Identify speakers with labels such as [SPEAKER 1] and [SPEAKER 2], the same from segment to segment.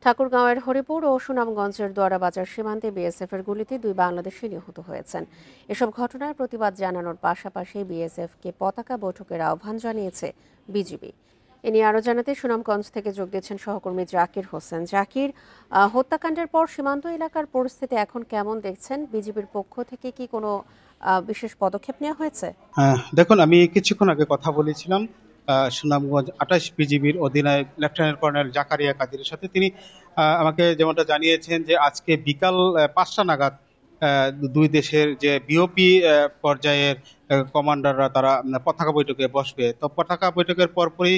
[SPEAKER 1] ঠাকুরগাঁওয়ের হরিপুর ও সুনামগঞ্জের দোয়ারাবাজার সীমান্তে বিএসএফের গুলিতে 2 বাংলাদেশি নিহত হয়েছেন। এসব ঘটনার প্রতিবাদ জানানোর পাশাপাশি বিএসএফকে পতাকা বৈঠকের আহ্বান জানিয়েছে বিজিবি। এ নিয়ে আরও জানাতে সুনামগঞ্জ থেকে যোগ দিচ্ছেন সহকর্মী জাকির হোসেন। জাকির, হত্যাকাণ্ডের পর সীমান্ত এলাকার পরিস্থিতি এখন কেমন দেখছেন? বিজিবির পক্ষ থেকে কি কোনো বিশেষ পদক্ষেপ নেওয়া হয়েছে?
[SPEAKER 2] দেখুন, আমি কিছুক্ষণ আগে কথা বলেছিলাম সুনামগঞ্জ 28 বিজিবির অধিনায়ক লেফটেন্যান্ট কর্নেল জাকারিয়া কাদিরের সাথে। তিনি আমাকে যেমনটা জানিয়েছেন যে আজকে বিকাল 5টা নাগাদ দুই দেশের যে বিওপি পর্যায়ের কমান্ডাররা তারা পতাকা বৈঠকে বসবে। তো পতাকা বৈঠকের পরপরই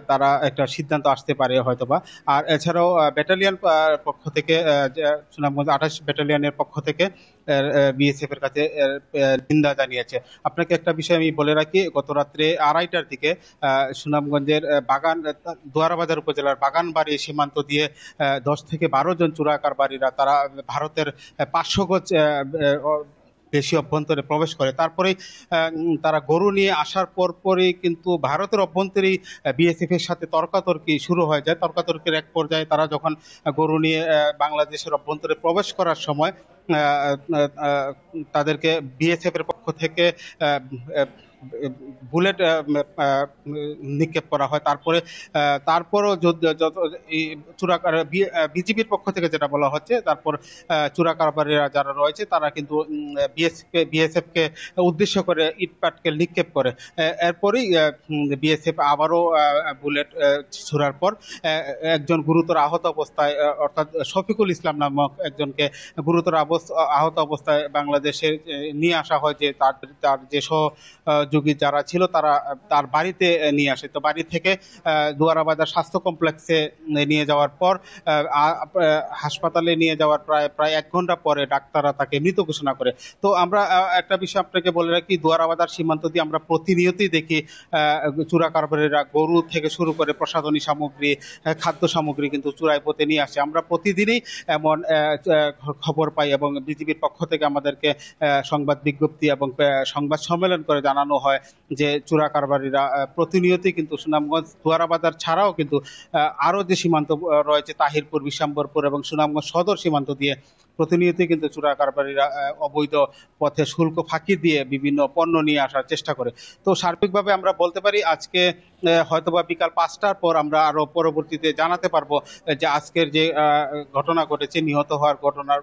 [SPEAKER 2] তারা একটা সিদ্ধান্ত আসতে পারে হয়তোবা। আর এছাড়াও ব্যাটালিয়ন পক্ষ থেকে সুনামগঞ্জ 28 ব্যাটালিয়নের পক্ষ থেকে বিএসএফ এর কাছে নিন্দা জানিয়েছে। আপনাকে একটা বিষয় আমি বলে রাখি, গত রাত্রে 2:30টার দিকে সুনামগঞ্জের দোয়ারাবাজার উপজেলার বাগানবাড়ি সীমান্ত দিয়ে 10 থেকে 12 জন চোরা কারবারিরা তারা ভারতের 500 গজ দেশি অভ্যন্তরে প্রবেশ করে। তারপরেই তারা গরু নিয়ে আসার পরপরই কিন্তু ভারতের অভ্যন্তরেই বিএসএফ এর সাথে তর্কাতর্কি শুরু হয়ে যায়। তর্কাতর্কির এক পর্যায়ে তারা যখন গরু নিয়ে বাংলাদেশের অভ্যন্তরে প্রবেশ করার সময় তাদেরকে বিএসএফ এর পক্ষ থেকে বুলেট নিক্ষেপ করা হয়। তারপরও বিজিবির পক্ষ থেকে যেটা বলা হচ্ছে, তারপর চোরা কারবারিরা যারা রয়েছে তারা কিন্তু বিএসএফ কে উদ্দেশ্য করে ইট পাটকেল নিক্ষেপ করে। এরপরই বিএসএফ আবারও বুলেট ছোড়ার পর একজন গুরুতর আহত অবস্থায়, অর্থাৎ শফিকুল ইসলাম নামক একজনকে গুরুতর আহত অবস্থায় বাংলাদেশে নিয়ে আসা হয়। যে তার যে সহযোগী যারা ছিল তারা তার বাড়িতে নিয়ে আসে। তো বাড়ি থেকে দোয়ারাবাজার স্বাস্থ্য কমপ্লেক্সে নিয়ে যাওয়ার পর হাসপাতালে নিয়ে যাওয়ার প্রায় 1 ঘন্টা পরে ডাক্তাররা তাকে মৃত ঘোষণা করে। তো আমরা একটা বিষয় আপনাকে বলে রাখি, দোয়ারাবাজার সীমান্ত দিয়ে আমরা প্রতিনিয়তই দেখি চোরা কারবারিরা গরু থেকে শুরু করে প্রসাধনী সামগ্রী, খাদ্য সামগ্রী কিন্তু চোরাই পথে নিয়ে আসে। আমরা প্রতিদিনই এমন খবর পাই এবং বিজিবির পক্ষ থেকে আমাদেরকে সংবাদ বিজ্ঞপ্তি এবং সংবাদ সম্মেলন করে জানানো হয় যে চোরা কারবারিরা প্রতিনিয়তই কিন্তু সুনামগঞ্জ দোয়ারাবাজার ছাড়াও কিন্তু আরো যে সীমান্ত রয়েছে তাহিরপুর, বিশাম্বরপুর এবং সুনামগঞ্জ সদর সীমান্ত দিয়ে প্রতিনিয়তই কিন্তু চোরা কারবারিরা অবৈধ পথে শুল্ক ফাঁকি দিয়ে বিভিন্ন পণ্য নিয়ে আসার চেষ্টা করে। তো সার্বিকভাবে আমরা বলতে পারি আজকে হয়তোবা বিকাল 5টার পর আমরা আরো পরবর্তীতে জানাতে পারবো যে আজকের যে ঘটনা ঘটেছে, নিহত হওয়ার ঘটনার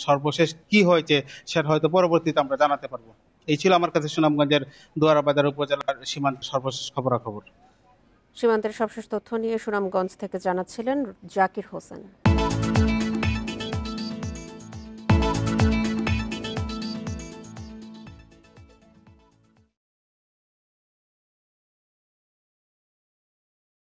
[SPEAKER 2] সর্বশেষ কি হয়েছে সেটা হয়তো পরবর্তীতে আমরা জানাতে পারবো। এই ছিল আমার কাছে সুনামগঞ্জের দোয়ারাবাজার উপজেলার সীমান্ত সর্বশেষ খবরাখবর।
[SPEAKER 1] সীমান্তের সবশেষ তথ্য নিয়ে সুনামগঞ্জ থেকে জানাচ্ছিলেন জাকির হোসেন।